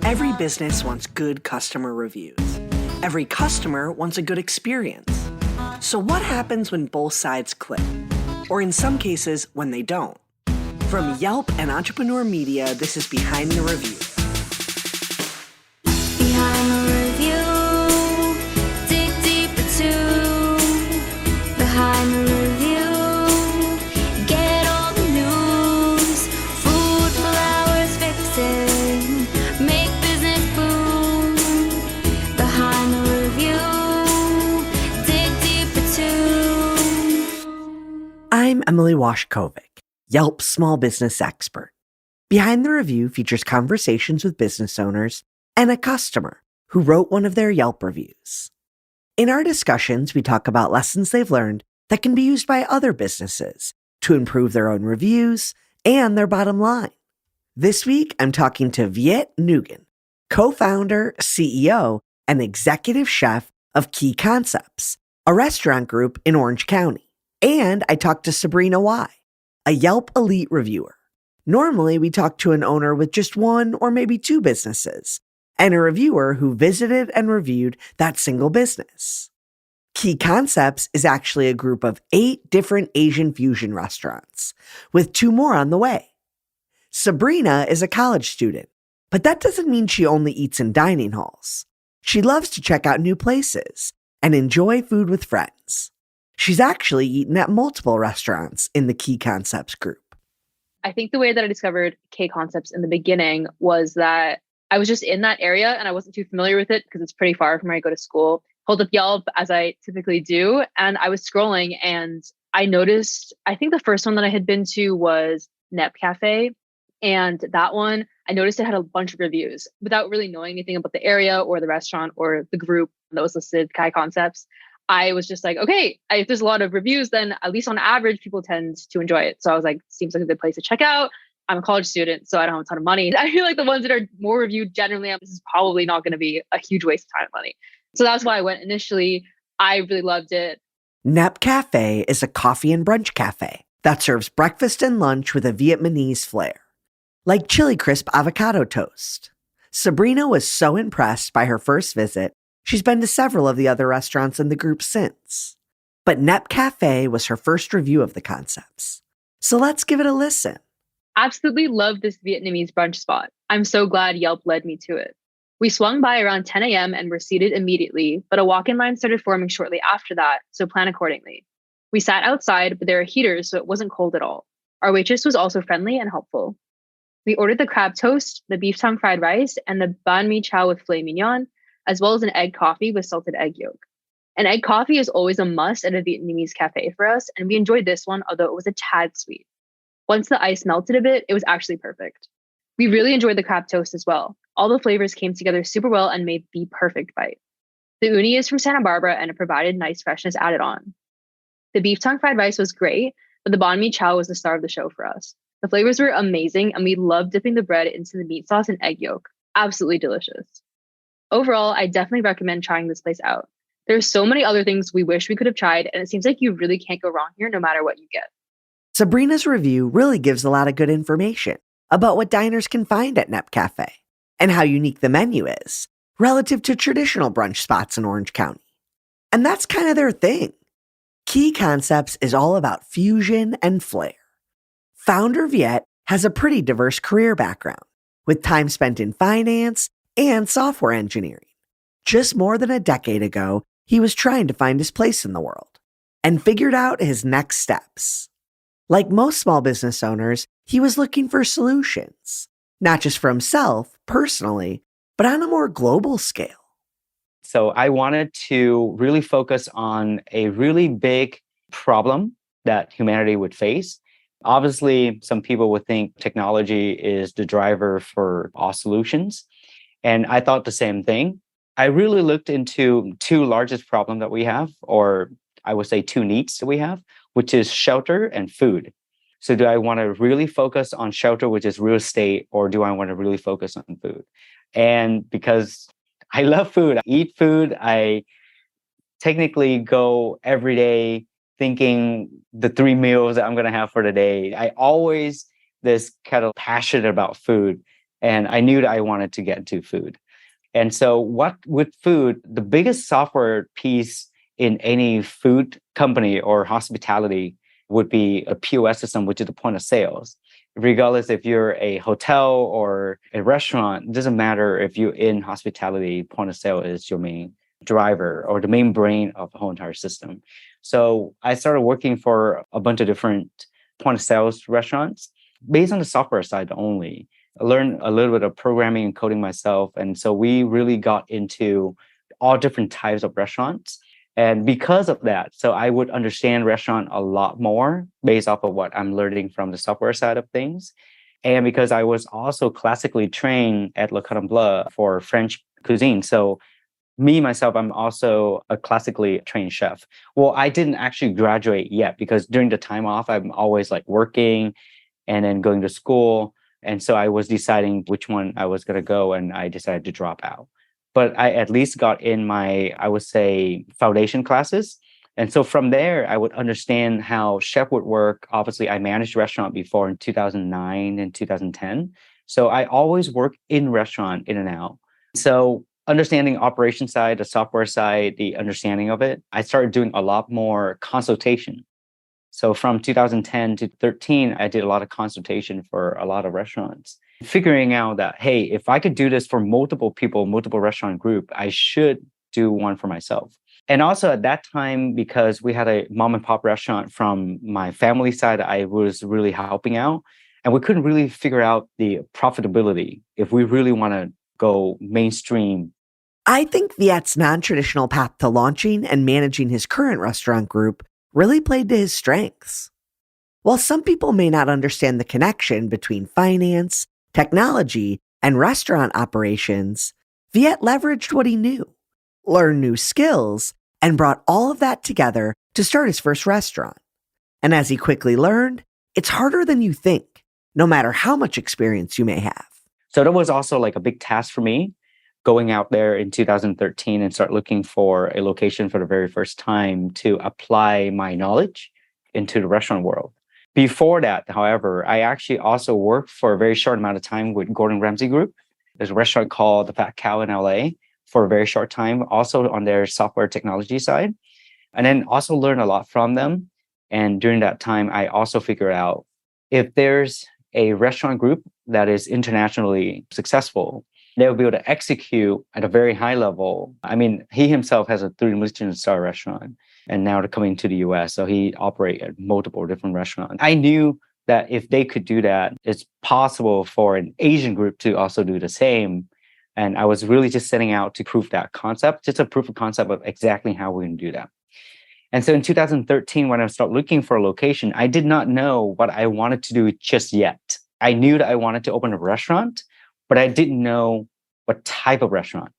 Every business wants good customer reviews. Every customer wants a good experience. So what happens when both sides click? Or in some cases, when they don't? From Yelp and Entrepreneur Media, this is Behind the Review. Behind the review, dig deeper too. Behind the review, get all the news. Food, flowers, fixing, make business boom. Behind the review, dig deeper too. I'm Emily Washkovic, Yelp's small business expert. Behind the Review features conversations with business owners and a customer who wrote one of their Yelp reviews. In our discussions, we talk about lessons they've learned that can be used by other businesses to improve their own reviews and their bottom line. This week, I'm talking to Viet Nguyen, co-founder, CEO, and executive chef of Key Concepts, a restaurant group in Orange County. And I talked to Sabrina Y, a Yelp elite reviewer. Normally, we talk to an owner with just one or maybe two businesses, and a reviewer who visited and reviewed that single business. Key Concepts is actually a group of 8 different Asian fusion restaurants, with 2 more on the way. Sabrina is a college student, but that doesn't mean she only eats in dining halls. She loves to check out new places and enjoy food with friends. She's actually eaten at multiple restaurants in the Key Concepts group. I think the way that I discovered K Concepts in the beginning was that I was just in that area and I wasn't too familiar with it because it's pretty far from where I go to school. Pulled up Yelp as I typically do, and I was scrolling and I noticed, I think the first one that I had been to was Nep Cafe. And that one, I noticed it had a bunch of reviews without really knowing anything about the area or the restaurant or the group that was listed, Kai Concepts. I was just like, okay, if there's a lot of reviews, then at least on average, people tend to enjoy it. So I was like, seems like a good place to check out. I'm a college student, so I don't have a ton of money. I feel like the ones that are more reviewed generally, this is probably not going to be a huge waste of time and money. So that's why I went initially. I really loved it. Nep Cafe is a coffee and brunch cafe that serves breakfast and lunch with a Vietnamese flair, like chili crisp avocado toast. Sabrina was so impressed by her first visit, she's been to several of the other restaurants in the group since. But Nep Cafe was her first review of the concepts. So let's give it a listen. Absolutely love this Vietnamese brunch spot. I'm so glad Yelp led me to it. We swung by around 10 a.m. and were seated immediately, but a walk-in line started forming shortly after that, so plan accordingly. We sat outside, but there are heaters, so it wasn't cold at all. Our waitress was also friendly and helpful. We ordered the crab toast, the beef tongue fried rice, and the banh mi chow with filet mignon, as well as an egg coffee with salted egg yolk. An egg coffee is always a must at a Vietnamese cafe for us, and we enjoyed this one, although it was a tad sweet. Once the ice melted a bit, it was actually perfect. We really enjoyed the crab toast as well. All the flavors came together super well and made the perfect bite. The uni is from Santa Barbara and it provided nice freshness added on. The beef tongue fried rice was great, but the banh mi chow was the star of the show for us. The flavors were amazing and we loved dipping the bread into the meat sauce and egg yolk. Absolutely delicious. Overall, I definitely recommend trying this place out. There's so many other things we wish we could have tried, and it seems like you really can't go wrong here no matter what you get. Sabrina's review really gives a lot of good information about what diners can find at Nep Cafe and how unique the menu is relative to traditional brunch spots in Orange County. And that's kind of their thing. Key Concepts is all about fusion and flair. Founder Viet has a pretty diverse career background, with time spent in finance and software engineering. Just more than a decade ago, he was trying to find his place in the world and figured out his next steps. Like most small business owners, he was looking for solutions, not just for himself personally, but on a more global scale. So I wanted to really focus on a really big problem that humanity would face. Obviously, some people would think technology is the driver for all solutions. And I thought the same thing. I really looked into 2 largest problems that we have, or I would say 2 needs that we have, which is shelter and food. So do I want to really focus on shelter, which is real estate, or do I want to really focus on food? And because I love food, I eat food, I technically go every day thinking the 3 meals that I'm going to have for the day. I always this kind of passionate about food. And I knew that I wanted to get into food. And so what with food, the biggest software piece in any food company or hospitality would be a POS system, which is the point of sales. Regardless if you're a hotel or a restaurant, it doesn't matter if you're in hospitality, point of sale is your main driver or the main brain of the whole entire system. So I started working for a bunch of different point of sales restaurants based on the software side only. I learned a little bit of programming and coding myself. And so we really got into all different types of restaurants. And because of that, so I would understand restaurant a lot more based off of what I'm learning from the software side of things. And because I was also classically trained at Le Cordon Bleu for French cuisine. So me, myself, I'm also a classically trained chef. Well, I didn't actually graduate yet because during the time off, I'm always like working and then going to school. And so I was deciding which one I was going to go, and I decided to drop out. But I at least got in my, I would say, foundation classes. And so from there, I would understand how chef would work. Obviously, I managed restaurant before in 2009 and 2010. So I always worked in restaurant, in and out. So understanding operation side, the software side, the understanding of it, I started doing a lot more consultation. So from 2010 to 13, I did a lot of consultation for a lot of restaurants, figuring out that, hey, if I could do this for multiple people, multiple restaurant group, I should do one for myself. And also at that time, because we had a mom and pop restaurant from my family side, I was really helping out. And we couldn't really figure out the profitability if we really want to go mainstream. I think Viet's non-traditional path to launching and managing his current restaurant group really played to his strengths. While some people may not understand the connection between finance, technology, and restaurant operations, Viet leveraged what he knew, learned new skills, and brought all of that together to start his first restaurant. And as he quickly learned, it's harder than you think, no matter how much experience you may have. So that was also like a big task for me, going out there in 2013 and start looking for a location for the very first time to apply my knowledge into the restaurant world. Before that, however, I actually also worked for a very short amount of time with Gordon Ramsay Group. There's a restaurant called The Fat Cow in LA for a very short time, also on their software technology side. And then also learned a lot from them. And during that time, I also figured out if there's a restaurant group that is internationally successful, they will be able to execute at a very high level. I mean, he himself has a 3 Michelin-star restaurant, and now they're coming to the US. So he operates at multiple different restaurants. I knew that if they could do that, it's possible for an Asian group to also do the same. And I was really just setting out to prove that concept, just a proof of concept of exactly how we're going to do that. And so in 2013, when I started looking for a location, I did not know what I wanted to do just yet. I knew that I wanted to open a restaurant, but I didn't know what type of restaurant.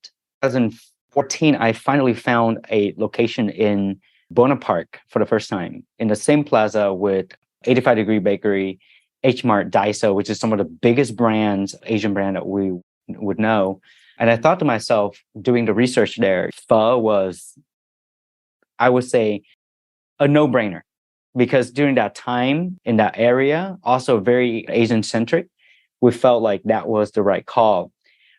2014, I finally found a location in Buona Park for the first time, in the same plaza with 85 Degree Bakery, H Mart, Daiso, which is some of the biggest brands, Asian brand that we would know. And I thought to myself, doing the research there, pho was, I would say, a no-brainer. Because during that time in that area, also very Asian-centric, we felt like that was the right call.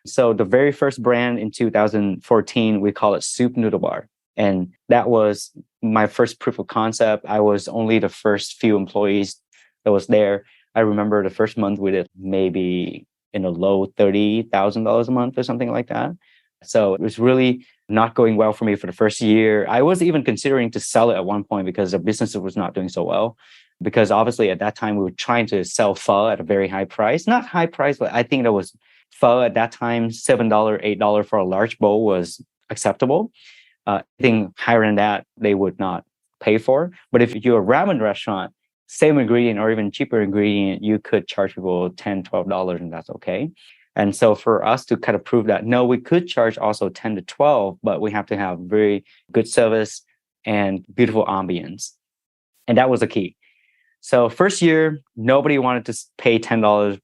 So the very first brand in 2014, we call it Soup Noodle Bar. And that was my first proof of concept. I was only the first few employees that was there. I remember the first month we did maybe in the low $30,000 a month or something like that. So it was really not going well for me for the first year. I was even considering to sell it at one point because the business was not doing so well. Because obviously at that time we were trying to sell pho at a very high price. Not high price, but I think that was pho at that time, $7, $8 for a large bowl was acceptable. Anything higher than that, they would not pay for. But if you're a ramen restaurant, same ingredient or even cheaper ingredient, you could charge people $10, $12, and that's okay. And so for us to kind of prove that, no, we could charge also 10 to 12, but we have to have very good service and beautiful ambience. And that was the key. So first year, nobody wanted to pay $10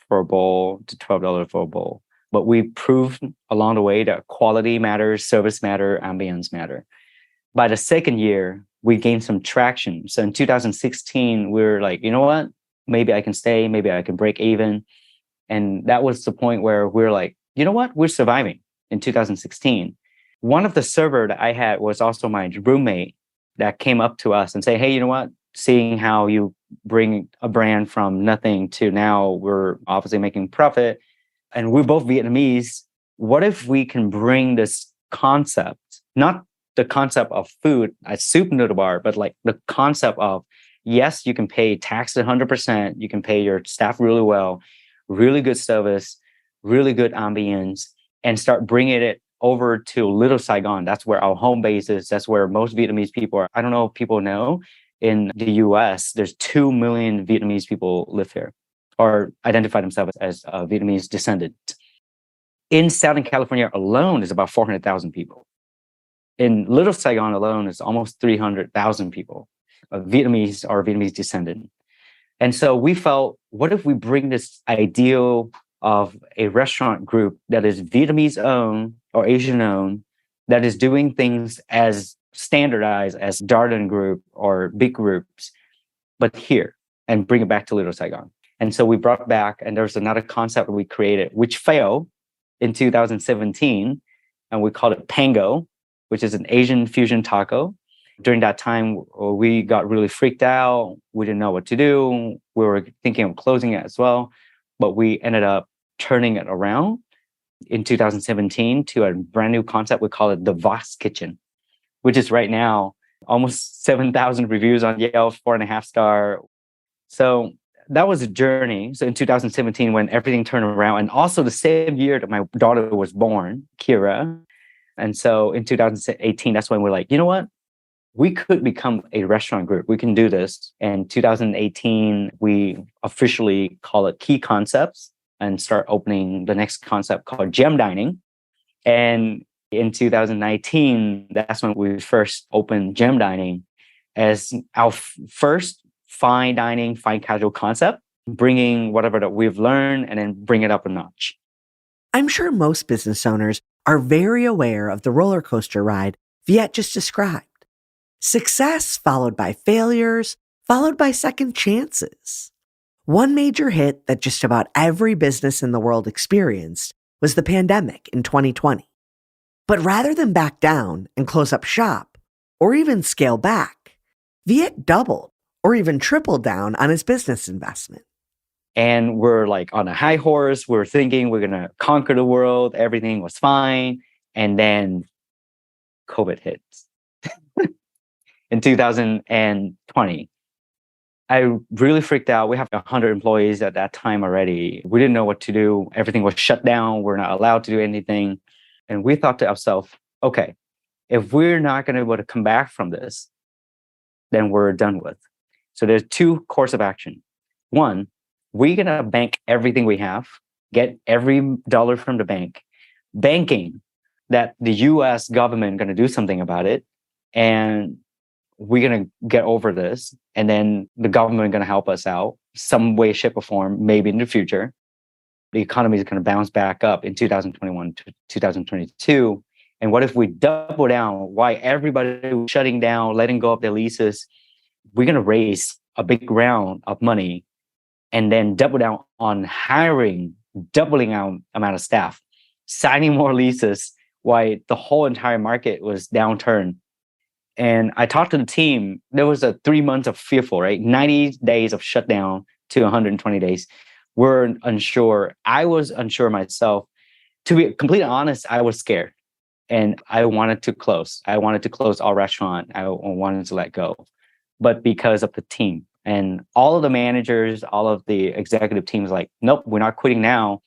for a bowl to $12 for a bowl. But we proved along the way that quality matters, service matter, ambience matter. By the second year, we gained some traction. So in 2016, we were like, you know what? Maybe I can stay, maybe I can break even. And that was the point where we're like, you know what? We're surviving in 2016. One of the server that I had was also my roommate that came up to us and say, hey, you know what? Seeing how you bring a brand from nothing to now we're obviously making profit and we're both Vietnamese. What if we can bring this concept, not the concept of food, a soup noodle bar, but like the concept of, yes, you can pay taxes 100%, you can pay your staff really well, really good service, really good ambience, and start bringing it over to Little Saigon. That's where our home base is. That's where most Vietnamese people are. I don't know if people know, in the US, there's 2 million Vietnamese people live here or identify themselves as Vietnamese descendant. In Southern California alone is about 400,000 people. In Little Saigon alone is almost 300,000 people, Vietnamese or Vietnamese descendant. And so we felt, what if we bring this ideal of a restaurant group that is Vietnamese owned or Asian owned, that is doing things as standardized as Darden Group or big groups, but here, and bring it back to Little Saigon. And so we brought back, and there's another concept we created, which failed in 2017, and we called it Pango, which is an Asian fusion taco. During that time, we got really freaked out. We didn't know what to do. We were thinking of closing it as well, but we ended up turning it around in 2017 to a brand new concept. We call it the Vox Kitchen, which is right now almost 7,000 reviews on Yelp, 4.5 star. So that was a journey. So in 2017, when everything turned around, and also the same year that my daughter was born, Kira. And so in 2018, that's when we're like, you know what? We could become a restaurant group. We can do this. And 2018, we officially call it Key Concepts and start opening the next concept called Gem Dining. And in 2019, that's when we first opened Gem Dining as our first fine dining, fine casual concept, bringing whatever that we've learned and then bring it up a notch. I'm sure most business owners are very aware of the roller coaster ride Viet just described. Success followed by failures, followed by second chances. One major hit that just about every business in the world experienced was the pandemic in 2020. But rather than back down and close up shop, or even scale back, Viet doubled or even tripled down on his business investment. And we're like on a high horse. We're thinking we're going to conquer the world. Everything was fine. And then COVID hits in 2020. I really freaked out. We have 100 employees at that time already. We didn't know what to do. Everything was shut down. We're not allowed to do anything. And we thought to ourselves, okay, if we're not going to be able to come back from this, then we're done with. So there's two course of action. One, we're going to bank everything we have, get every dollar from the bank, banking that the US government going to do something about it. And we're going to get over this. And then the government going to help us out some way, shape, or form, maybe in the future. The economy is going to bounce back up in 2021 to 2022. And what if we double down? Why everybody was shutting down, letting go of their leases? We're going to raise a big round of money and then double down on hiring, doubling our amount of staff, signing more leases while the whole entire market was downturned. And I talked to the team. There was a 3 months of fearful, right? 90 days of shutdown to 120 days. We're unsure. I was unsure myself. To be completely honest, I was scared. And I wanted to close. I wanted to close our restaurant. I wanted to let go. But because of the team and all of the managers, all of the executive teams, like, nope, we're not quitting now.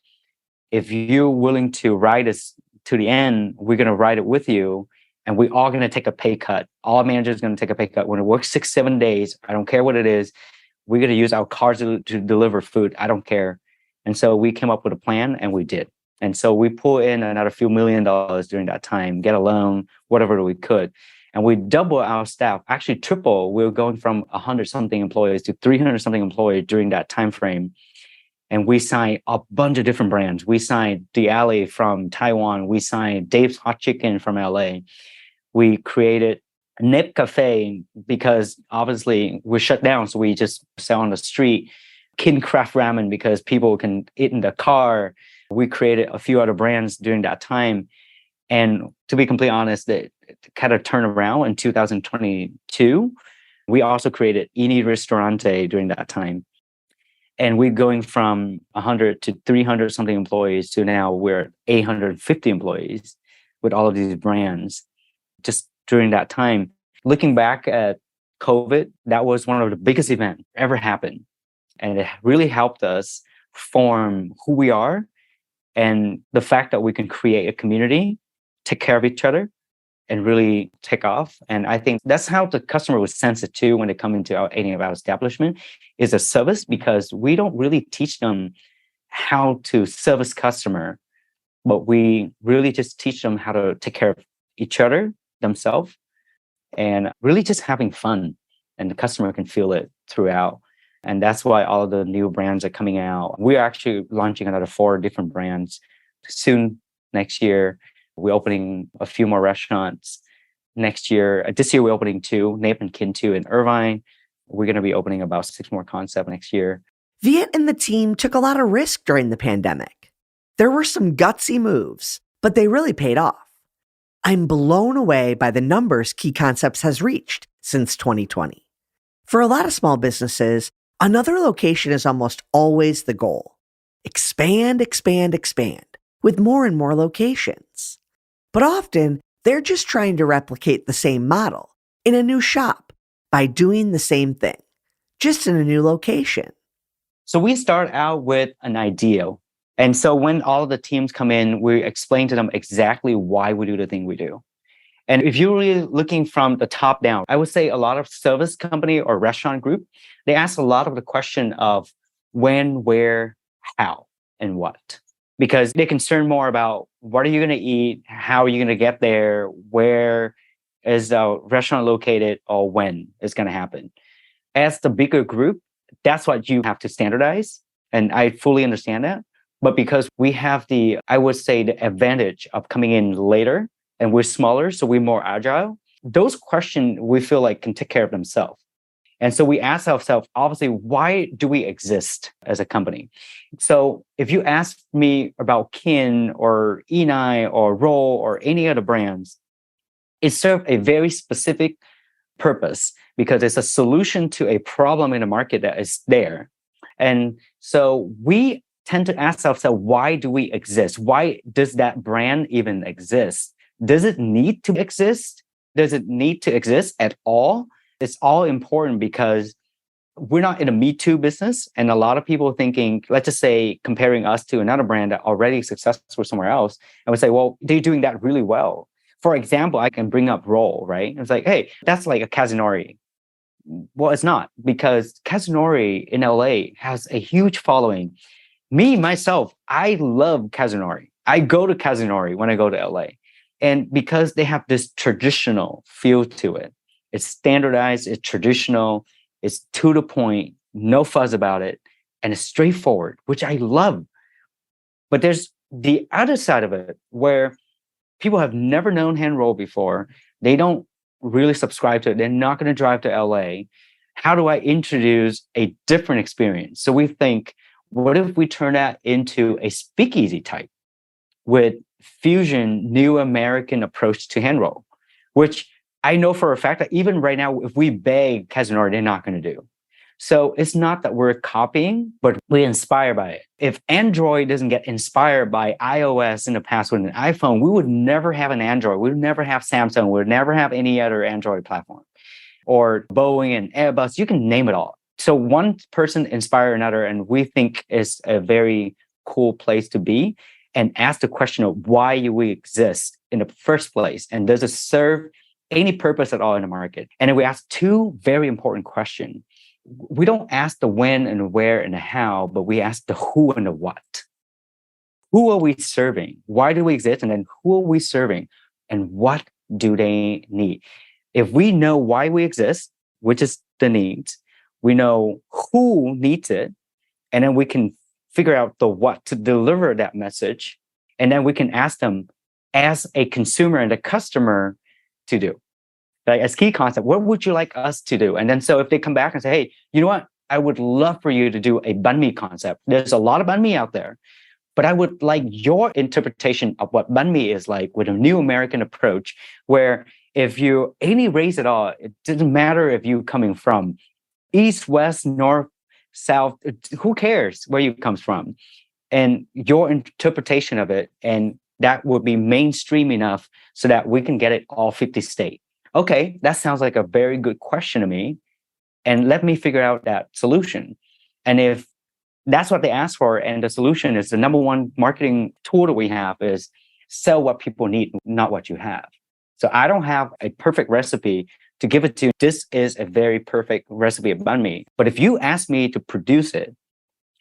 If you're willing to ride us to the end, we're going to ride it with you. And we're all going to take a pay cut. All managers are going to take a pay cut. When it works 6-7 days, I don't care what it is. We're going to use our cars to deliver food. I don't care. And so we came up with a plan and we did. And so we pulled in another few $1 million during that time, get a loan, whatever we could. And we double our staff, actually triple. We were going from 100 something employees to 300 something employees during that time frame. And we signed a bunch of different brands. We signed The Alley from Taiwan. We signed Dave's Hot Chicken from LA. We created Nip Cafe because obviously we're shut down. So we just sell on the street. Kin Craft Ramen because people can eat in the car. We created a few other brands during that time. And to be completely honest, that kind of turned around in 2022. We also created Ini Ristorante during that time. And we're going from 100 to 300 something employees to now we're at 850 employees with all of these brands. Just during that time, looking back at COVID, that was one of the biggest events ever happened. And it really helped us form who we are and the fact that we can create a community, take care of each other, and really take off. And I think that's how the customer would sense it too when they come into any of our establishment is a service, because we don't really teach them how to service customer, but we really just teach them how to take care of each other, themselves, and really just having fun. And the customer can feel it throughout. And that's why all of the new brands are coming out. We're actually launching another 4 different brands soon next year. We're opening a few more restaurants next year. This year, we're opening 2, Nape and Kin 2 in Irvine. We're going to be opening about 6 more concepts next year. Viet and the team took a lot of risk during the pandemic. There were some gutsy moves, but they really paid off. I'm blown away by the numbers Key Concepts has reached since 2020. For a lot of small businesses, another location is almost always the goal. Expand, expand, expand, with more and more locations. But often, they're just trying to replicate the same model in a new shop by doing the same thing, just in a new location. So we start out with an ideal. And so when all of the teams come in, we explain to them exactly why we do the thing we do. And if you're really looking from the top down, I would say a lot of service company or restaurant group, they ask a lot of the question of when, where, how, and what. Because they're concerned more about what are you going to eat, how are you going to get there, where is the restaurant located, or when it's going to happen. As the bigger group, that's what you have to standardize. And I fully understand that. But because we have I would say, the advantage of coming in later and we're smaller, so we're more agile, those questions we feel like can take care of themselves. And so we ask ourselves, obviously, why do we exist as a company? So if you ask me about Kin or Ini or Roll or any other brands, it serves a very specific purpose because it's a solution to a problem in the market that is there. And so we tend to ask ourselves, why do we exist? Why does that brand even exist? Does it need to exist? Does it need to exist at all? It's all important because we're not in a Me Too business. And a lot of people thinking, let's just say, comparing us to another brand that already successful somewhere else, and we say, well, they're doing that really well. For example, I can bring up Roll, right? It's like, hey, that's like a Casanori. Well, it's not, because Casanori in LA has a huge following. Me, myself, I love Casanori. I go to Casanori when I go to LA. And because they have this traditional feel to it, it's standardized, it's traditional, it's to the point, no fuzz about it, and it's straightforward, which I love. But there's the other side of it where people have never known hand roll before. They don't really subscribe to it. They're not going to drive to LA. How do I introduce a different experience? So we think, what if we turn that into a speakeasy type with fusion, new American approach to hand roll, which I know for a fact that even right now, if we beg Casanori, they're not going to do. So it's not that we're copying, but we're inspired by it. If Android doesn't get inspired by iOS in the past with an iPhone, we would never have an Android. We would never have Samsung. We would never have any other Android platform. Or Boeing and Airbus, you can name it all. So one person inspire another, and we think is a very cool place to be, and ask the question of why we exist in the first place, and does it serve any purpose at all in the market? And then we ask 2 very important questions. We don't ask the when and the where and the how, but we ask the who and the what. Who are we serving? Why do we exist? And then who are we serving? And what do they need? If we know why we exist, which is the needs, we know who needs it, and then we can figure out the what to deliver that message. And then we can ask them as a consumer and a customer to do. Like as Key Concept, what would you like us to do? And then so if they come back and say, hey, you know what? I would love for you to do a banh mi concept. There's a lot of banh mi out there, but I would like your interpretation of what banh mi is like with a new American approach, where if you any race at all, it doesn't matter if you're coming from east, west, north, south, who cares where you comes from? And your interpretation of it, and that would be mainstream enough so that we can get it all 50 states. Okay, that sounds like a very good question to me. And let me figure out that solution. And if that's what they ask for, and the solution is the number one marketing tool that we have is sell what people need, not what you have. So I don't have a perfect recipe to give it to you. This is a very perfect recipe of banh mi. But if you ask me to produce it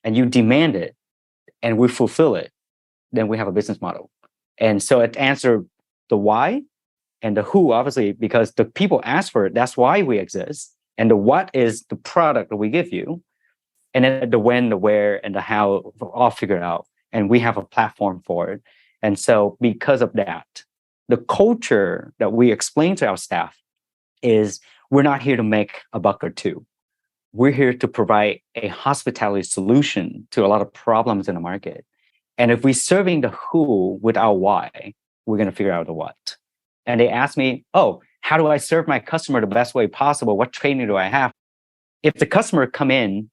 and you demand it and we fulfill it, then we have a business model. And so it answers the why and the who, obviously, because the people ask for it. That's why we exist. And the what is the product that we give you. And then the when, the where, and the how, all figured out. And we have a platform for it. And so because of that, the culture that we explain to our staff is we're not here to make a buck or two. We're here to provide a hospitality solution to a lot of problems in the market. And if we're serving the who with our why, we're going to figure out the what. And they ask me, oh, how do I serve my customer the best way possible? What training do I have? If the customer come in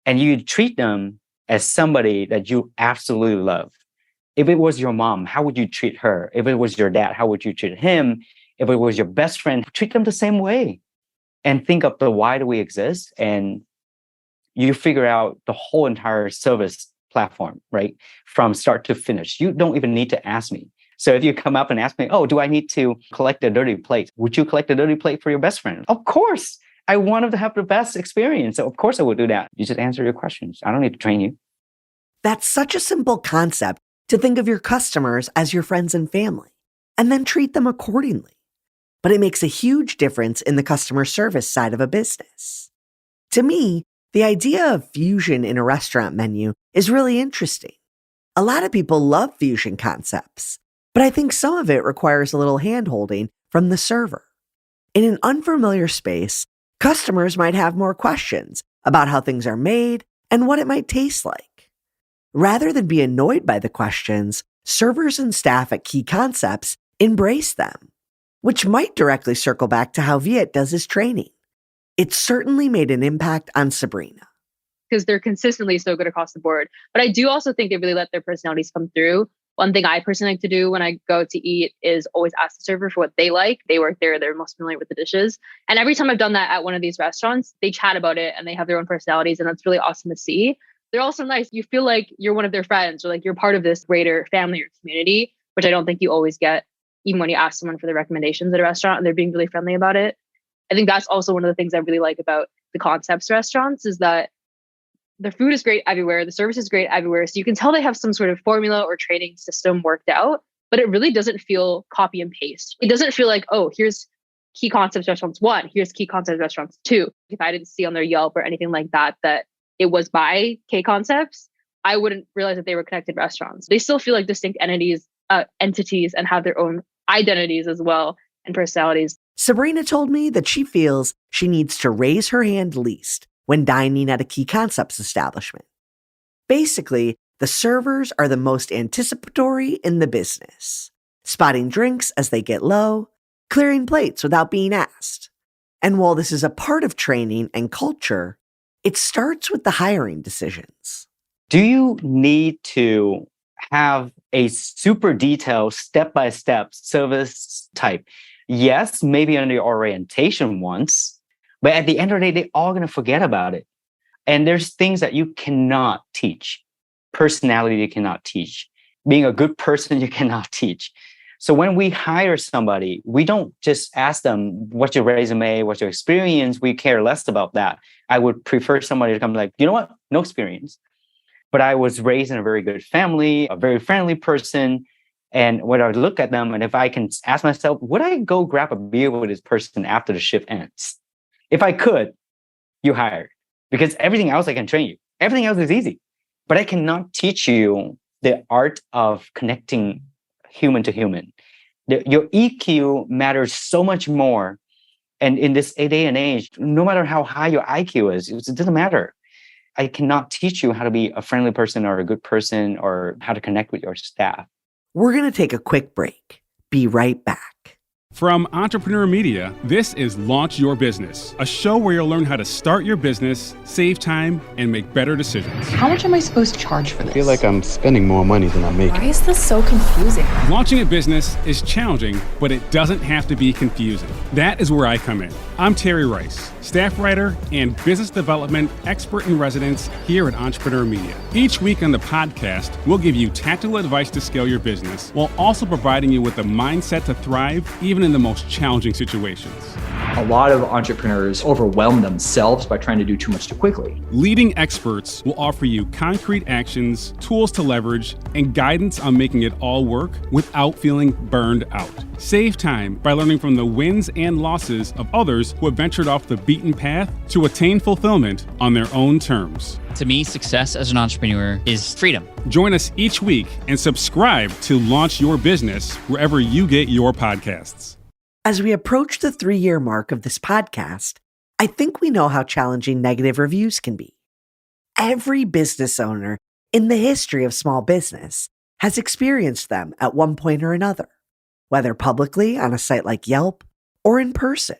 and you treat them as somebody that you absolutely love, if it was your mom, how would you treat her? If it was your dad, how would you treat him? If it was your best friend, treat them the same way. And think of the why do we exist? And you figure out the whole entire service platform, right? From start to finish. You don't even need to ask me. So if you come up and ask me, oh, do I need to collect a dirty plate? Would you collect a dirty plate for your best friend? Of course. I want them to have the best experience. So of course I would do that. You just answer your questions. I don't need to train you. That's such a simple concept to think of your customers as your friends and family, and then treat them accordingly. But it makes a huge difference in the customer service side of a business. To me, the idea of fusion in a restaurant menu is really interesting. A lot of people love fusion concepts, but I think some of it requires a little hand-holding from the server. In an unfamiliar space, customers might have more questions about how things are made and what it might taste like. Rather than be annoyed by the questions, servers and staff at Key Concepts embrace them, which might directly circle back to how Viet does his training. It certainly made an impact on Sabrina. Because they're consistently so good across the board. But I do also think they really let their personalities come through. One thing I personally like to do when I go to eat is always ask the server for what they like. They work there, they're most familiar with the dishes. And every time I've done that at one of these restaurants, they chat about it and they have their own personalities. And that's really awesome to see. They're also nice. You feel like you're one of their friends or like you're part of this greater family or community, which I don't think you always get, even when you ask someone for the recommendations at a restaurant and they're being really friendly about it. I think that's also one of the things I really like about the Concepts restaurants is that the food is great everywhere. The service is great everywhere. So you can tell they have some sort of formula or training system worked out, but it really doesn't feel copy and paste. It doesn't feel like, oh, here's Key Concepts Restaurants 1, here's Key Concepts Restaurants 2. If I didn't see on their Yelp or anything like that, that it was by K Concepts, I wouldn't realize that they were connected restaurants. They still feel like distinct entities and have their own identities as well and personalities. Sabrina told me that she feels she needs to raise her hand least when dining at a Key Concepts establishment. Basically, the servers are the most anticipatory in the business, spotting drinks as they get low, clearing plates without being asked. And while this is a part of training and culture, it starts with the hiring decisions. Do you need to have a super detailed step-by-step service type? Yes, maybe on the orientation once, but at the end of the day, they're all going to forget about it. And there's things that you cannot teach. Personality, you cannot teach. Being a good person, you cannot teach. So when we hire somebody, we don't just ask them, what's your resume, what's your experience? We care less about that. I would prefer somebody to come like, you know what? No experience. But I was raised in a very good family, a very friendly person. And when I would look at them, and if I can ask myself, would I go grab a beer with this person after the shift ends? If I could, you hire. Because everything else I can train you. Everything else is easy. But I cannot teach you the art of connecting human to human. Your EQ matters so much more. And in this day and age, no matter how high your IQ is, it doesn't matter. I cannot teach you how to be a friendly person or a good person or how to connect with your staff. We're going to take a quick break. Be right back. From Entrepreneur Media, this is Launch Your Business, a show where you'll learn how to start your business, save time, and make better decisions. How much am I supposed to charge for this? I feel like I'm spending more money than I'm making. Why is this so confusing? Launching a business is challenging, but it doesn't have to be confusing. That is where I come in. I'm Terry Rice, staff writer and business development expert in residence here at Entrepreneur Media. Each week on the podcast, we'll give you tactical advice to scale your business while also providing you with the mindset to thrive even in the most challenging situations. A lot of entrepreneurs overwhelm themselves by trying to do too much too quickly. Leading experts will offer you concrete actions, tools to leverage, and guidance on making it all work without feeling burned out. Save time by learning from the wins and losses of others who have ventured off the beaten path to attain fulfillment on their own terms. To me, success as an entrepreneur is freedom. Join us each week and subscribe to Launch Your Business wherever you get your podcasts. As we approach the 3-year mark of this podcast, I think we know how challenging negative reviews can be. Every business owner in the history of small business has experienced them at one point or another, whether publicly on a site like Yelp or in person.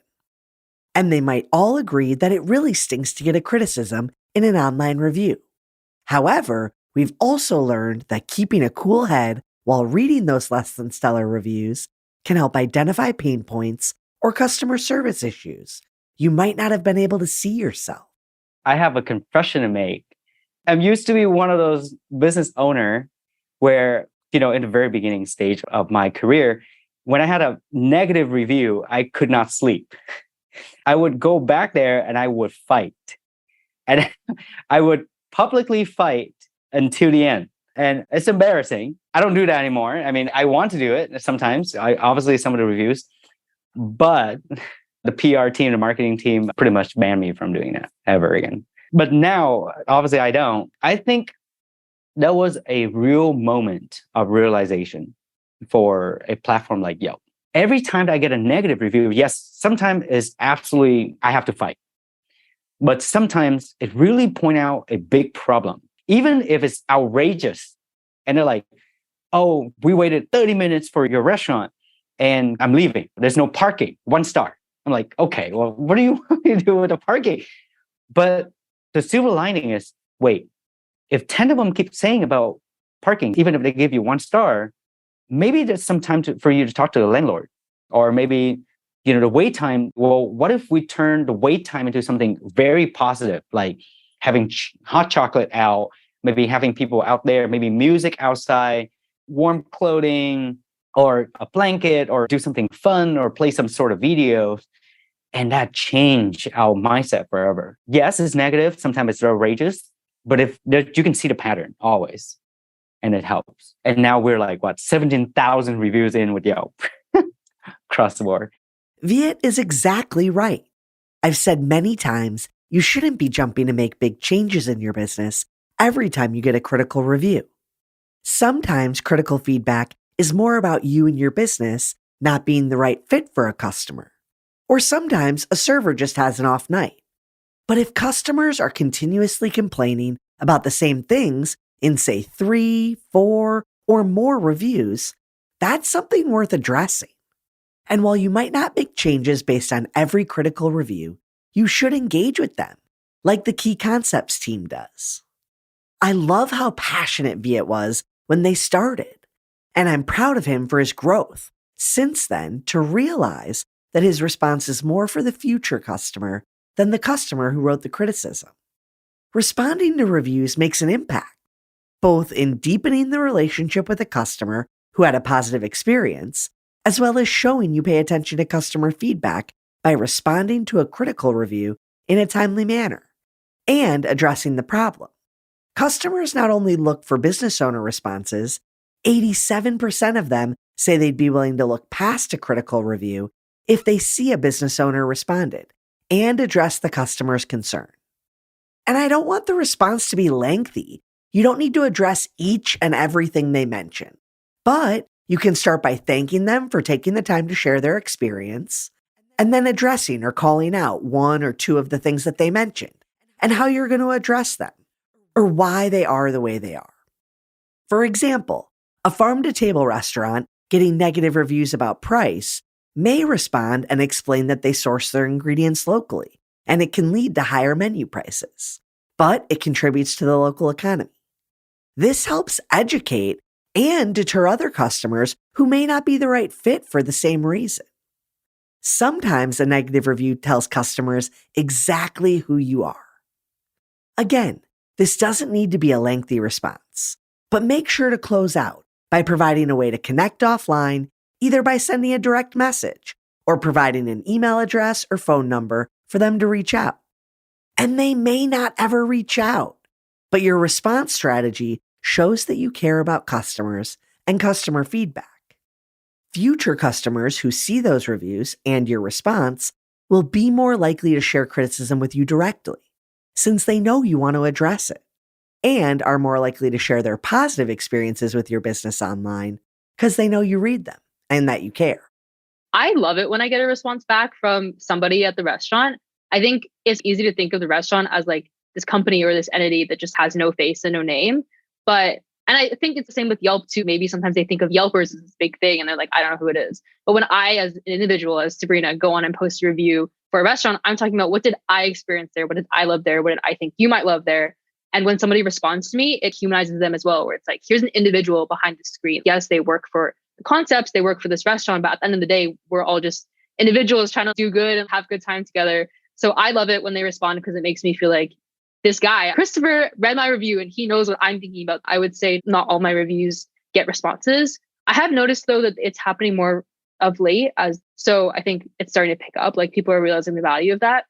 And they might all agree that it really stinks to get a criticism in an online review. However, we've also learned that keeping a cool head while reading those less than stellar reviews can help identify pain points or customer service issues you might not have been able to see yourself. I have a confession to make. I used to be one of those business owner where, in the very beginning stage of my career, when I had a negative review, I could not sleep. I would go back there and I would fight. And I would publicly fight until the end. And it's embarrassing. I don't do that anymore. I mean, I want to do it sometimes. Obviously some of the reviews, but the PR team, the marketing team pretty much banned me from doing that ever again. But now, obviously I don't. I think that was a real moment of realization for a platform like Yelp. Every time I get a negative review, yes, sometimes it's absolutely, I have to fight. But sometimes it really point out a big problem. Even if it's outrageous and they're like, oh, we waited 30 minutes for your restaurant and I'm leaving. There's no parking, 1 star. I'm like, okay, well, what do you want me to do with the parking? But the silver lining is, wait, if 10 of them keep saying about parking, even if they give you 1 star, maybe there's some time for you to talk to the landlord. Or maybe, the wait time. Well, what if we turn the wait time into something very positive, like having hot chocolate out, maybe having people out there, maybe music outside, warm clothing, or a blanket, or do something fun, or play some sort of video. And that changed our mindset forever. Yes, it's negative. Sometimes it's outrageous, but if you can see the pattern always, and it helps. And now we're like, 17,000 reviews in with Yelp across the board. Viet is exactly right. I've said many times, you shouldn't be jumping to make big changes in your business every time you get a critical review. Sometimes critical feedback is more about you and your business not being the right fit for a customer. Or sometimes a server just has an off night. But if customers are continuously complaining about the same things in, say, 3, 4, or more reviews, that's something worth addressing. And while you might not make changes based on every critical review, you should engage with them, like the Key Concepts team does. I love how passionate Viet was when they started, and I'm proud of him for his growth since then to realize that his response is more for the future customer than the customer who wrote the criticism. Responding to reviews makes an impact, both in deepening the relationship with a customer who had a positive experience, as well as showing you pay attention to customer feedback by responding to a critical review in a timely manner and addressing the problem. Customers not only look for business owner responses, 87% of them say they'd be willing to look past a critical review if they see a business owner responded and address the customer's concern. And I don't want the response to be lengthy. You don't need to address each and everything they mention, but you can start by thanking them for taking the time to share their experience, and then addressing or calling out one or two of the things that they mentioned and how you're going to address them or why they are the way they are. For example, a farm-to-table restaurant getting negative reviews about price may respond and explain that they source their ingredients locally, and it can lead to higher menu prices, but it contributes to the local economy. This helps educate and deter other customers who may not be the right fit for the same reason. Sometimes a negative review tells customers exactly who you are. Again, this doesn't need to be a lengthy response, but make sure to close out by providing a way to connect offline, either by sending a direct message or providing an email address or phone number for them to reach out. And they may not ever reach out, but your response strategy shows that you care about customers and customer feedback. Future customers who see those reviews and your response will be more likely to share criticism with you directly, since they know you want to address it, and are more likely to share their positive experiences with your business online because they know you read them and that you care. I love it when I get a response back from somebody at the restaurant. I think it's easy to think of the restaurant as like this company or this entity that just has no face and no name. And I think it's the same with Yelp too. Maybe sometimes they think of Yelpers as this big thing and they're like, I don't know who it is. But when I, as an individual, as Sabrina, go on and post a review for a restaurant, I'm talking about what did I experience there? What did I love there? What did I think you might love there? And when somebody responds to me, it humanizes them as well, where it's like, here's an individual behind the screen. Yes, they work for the concepts, they work for this restaurant, but at the end of the day, we're all just individuals trying to do good and have good time together. So I love it when they respond because it makes me feel like this guy, Christopher, read my review and he knows what I'm thinking about. I would say not all my reviews get responses. I have noticed though that it's happening more of late, so I think it's starting to pick up. Like people are realizing the value of that.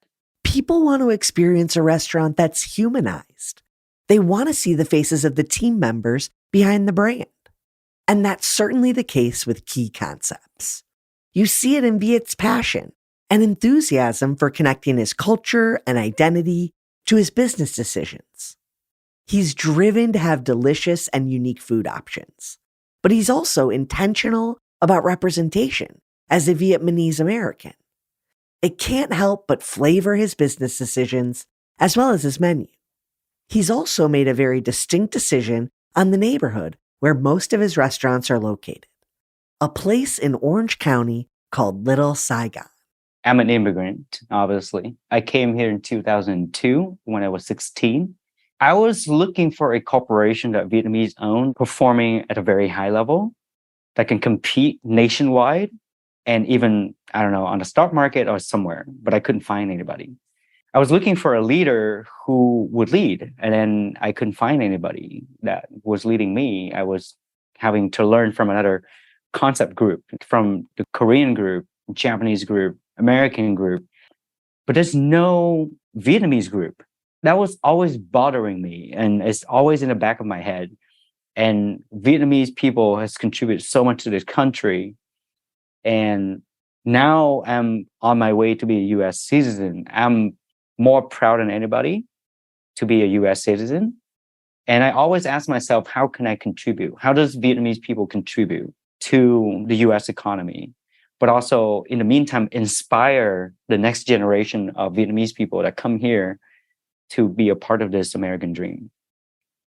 People want to experience a restaurant that's humanized. They want to see the faces of the team members behind the brand. And that's certainly the case with key concepts. You see it in Viet's passion and enthusiasm for connecting his culture and identity to his business decisions. He's driven to have delicious and unique food options, but he's also intentional about representation as a Vietnamese American. It can't help but flavor his business decisions as well as his menu. He's also made a very distinct decision on the neighborhood where most of his restaurants are located, a place in Orange County called Little Saigon. I'm an immigrant, obviously. I came here in 2002 when I was 16. I was looking for a corporation that Vietnamese owned, performing at a very high level, that can compete nationwide and even, I don't know, on the stock market or somewhere, but I couldn't find anybody. I was looking for a leader who would lead, and then I couldn't find anybody that was leading me. I was having to learn from another concept group, from the Korean group, Japanese group, American group, but there's no Vietnamese group. That was always bothering me, and it's always in the back of my head. And Vietnamese people has contributed so much to this country, and now I'm on my way to be a U.S. citizen. I'm more proud than anybody to be a U.S. citizen, and I always ask myself, how can I contribute? How does Vietnamese people contribute to the U.S. economy? But also, in the meantime, inspire the next generation of Vietnamese people that come here to be a part of this American dream.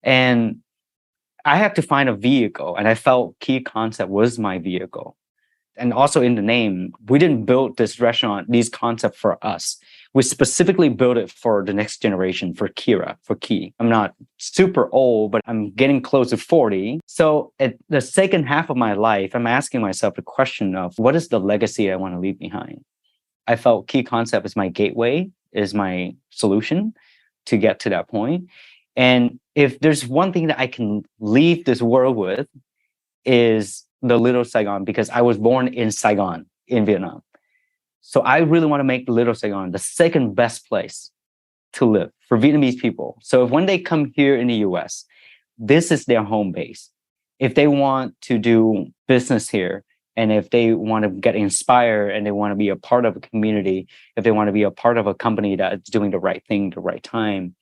And I had to find a vehicle, and I felt Key Concept was my vehicle. And also in the name, we didn't build this restaurant, these concepts for us. We specifically built it for the next generation, for Kira, for Key. I'm not super old, but I'm getting close to 40. So at the second half of my life, I'm asking myself the question of what is the legacy I want to leave behind? I felt Key Concept is my gateway, is my solution to get to that point. And if there's one thing that I can leave this world with, is the Little Saigon, because I was born in Saigon, in Vietnam. So I really want to make Little Saigon the second best place to live for Vietnamese people. So if when they come here in the US, this is their home base. If they want to do business here, and if they want to get inspired and they want to be a part of a community, if they want to be a part of a company that's doing the right thing at the right time,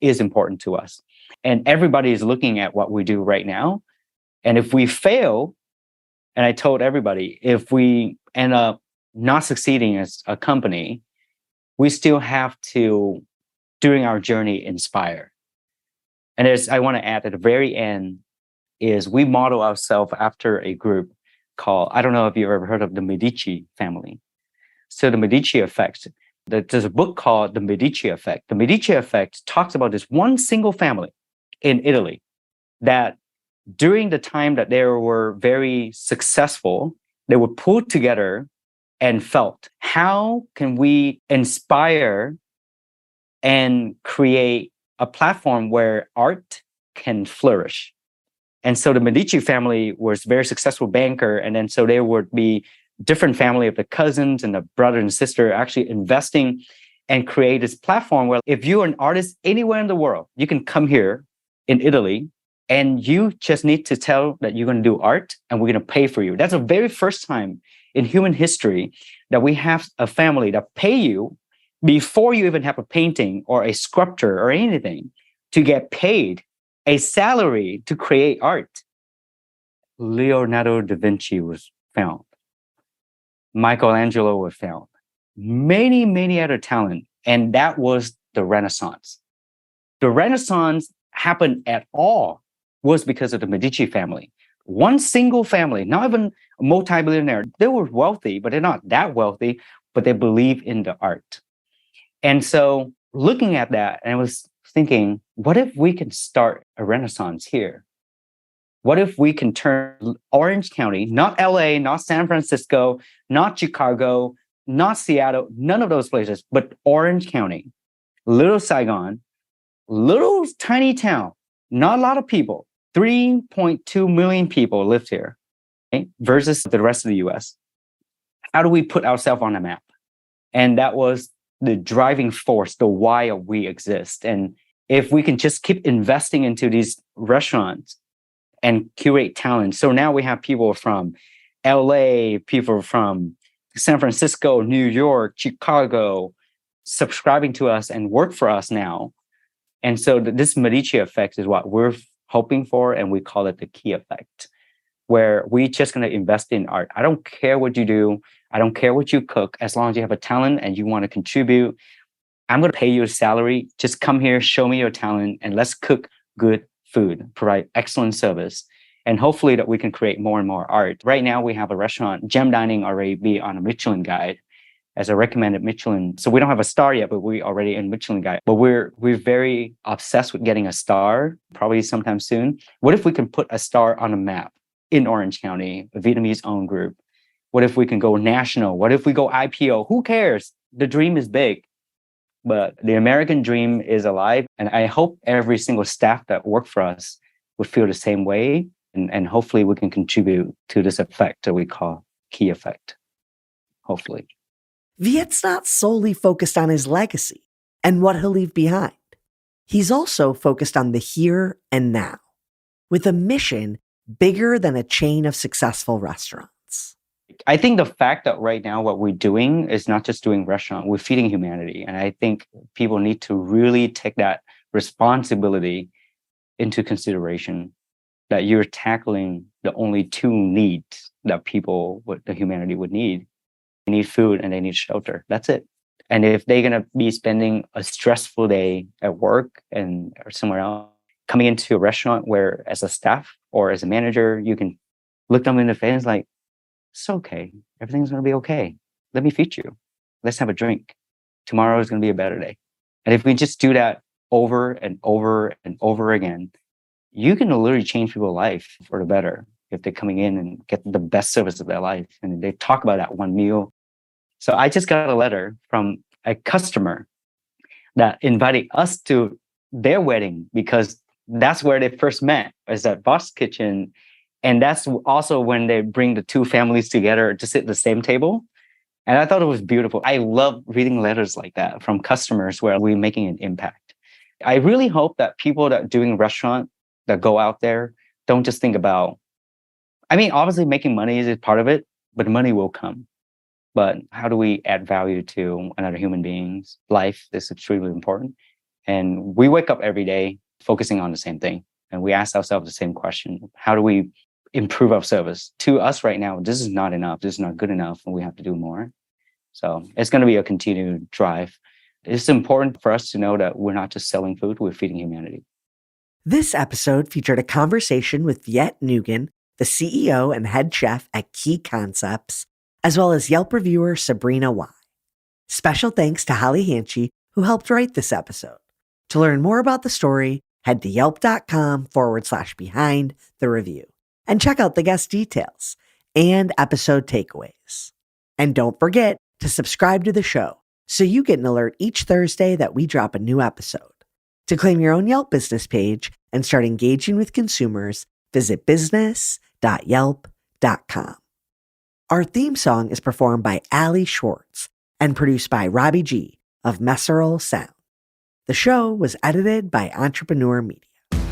is important to us. And everybody is looking at what we do right now. And if we fail, and I told everybody, if we end up not succeeding as a company, we still have to, during our journey, inspire. And as I want to add at the very end, is we model ourselves after a group called, I don't know if you've ever heard of the Medici family. So the Medici effect, there's a book called The Medici Effect. The Medici Effect talks about this one single family in Italy that during the time that they were very successful, they were pulled together and felt, how can we inspire and create a platform where art can flourish? And so the Medici family was a very successful banker. And then so there would be different family of the cousins and the brother and sister actually investing and create this platform where if you're an artist anywhere in the world, you can come here in Italy and you just need to tell that you're going to do art and we're going to pay for you. That's the very first time in human history that we have a family that pay you before you even have a painting or a sculpture or anything to get paid a salary to create art. Leonardo da Vinci was found. Michelangelo was found. Many, many other talent. And that was the Renaissance. The Renaissance happened at all was because of the Medici family. One single family, not even a multi-billionaire. They were wealthy, but they're not that wealthy, but they believe in the art. And so looking at that, and I was thinking, what if we can start a Renaissance here? What if we can turn Orange County, not LA, not San Francisco, not Chicago, not Seattle, none of those places, but Orange County, little Saigon, little tiny town, not a lot of people, 3.2 million people lived here, okay, versus the rest of the US. How do we put ourselves on the map? And that was the driving force, the why we exist. And if we can just keep investing into these restaurants and curate talent. So now we have people from LA, people from San Francisco, New York, Chicago, subscribing to us and work for us now. And so this Medici effect is what we're hoping for, and we call it the key effect, where we're just going to invest in art. I don't care what you do. I don't care what you cook. As long as you have a talent and you want to contribute, I'm going to pay you a salary. Just come here, show me your talent, and let's cook good food, provide excellent service, and hopefully that we can create more and more art. Right now, we have a restaurant, Gem Dining, already be on a Michelin guide as a recommended Michelin. So we don't have a star yet, but we're already in Michelin guide. But we're very obsessed with getting a star, probably sometime soon. What if we can put a star on a map in Orange County, a Vietnamese-owned group? What if we can go national? What if we go IPO? Who cares? The dream is big. But the American dream is alive. And I hope every single staff that work for us would feel the same way. And hopefully we can contribute to this effect that we call key effect. Hopefully. Viet's not solely focused on his legacy and what he'll leave behind. He's also focused on the here and now, with a mission bigger than a chain of successful restaurants. I think the fact that right now what we're doing is not just doing restaurant, we're feeding humanity. And I think people need to really take that responsibility into consideration, that you're tackling the only two needs that the humanity would need. They need food and they need shelter. That's it. And if they're going to be spending a stressful day at work or somewhere else, coming into a restaurant where as a staff or as a manager, you can look them in the face like, it's okay. Everything's going to be okay. Let me feed you. Let's have a drink. Tomorrow is going to be a better day. And if we just do that over and over and over again, you can literally change people's life for the better if they're coming in and get the best service of their life. And they talk about that one meal. So I just got a letter from a customer that invited us to their wedding because that's where they first met, is at Boss Kitchen. And that's also when they bring the two families together to sit at the same table. And I thought it was beautiful. I love reading letters like that from customers where we're making an impact. I really hope that people that are doing restaurant that go out there don't just think about, obviously making money is part of it, but money will come. But how do we add value to another human being's life is extremely important. And we wake up every day focusing on the same thing. And we ask ourselves the same question. How do we improve our service? To us right now, this is not enough. This is not good enough. And we have to do more. So it's going to be a continued drive. It's important for us to know that we're not just selling food, we're feeding humanity. This episode featured a conversation with Viet Nguyen, the CEO and head chef at Key Concepts, as well as Yelp reviewer Sabrina Y. Special thanks to Holly Hanchy, who helped write this episode. To learn more about the story, head to yelp.com/behind the review and check out the guest details and episode takeaways. And don't forget to subscribe to the show so you get an alert each Thursday that we drop a new episode. To claim your own Yelp business page and start engaging with consumers, visit business.yelp.com. Our theme song is performed by Ali Schwartz and produced by Robbie G of Messerol Sound. The show was edited by Entrepreneur Media.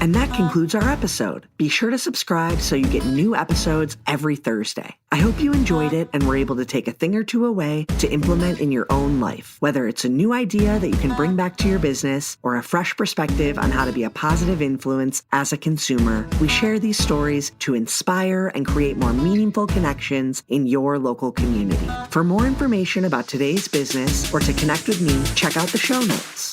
And that concludes our episode. Be sure to subscribe so you get new episodes every Thursday. I hope you enjoyed it and were able to take a thing or two away to implement in your own life. Whether it's a new idea that you can bring back to your business or a fresh perspective on how to be a positive influence as a consumer, we share these stories to inspire and create more meaningful connections in your local community. For more information about today's business or to connect with me, check out the show notes.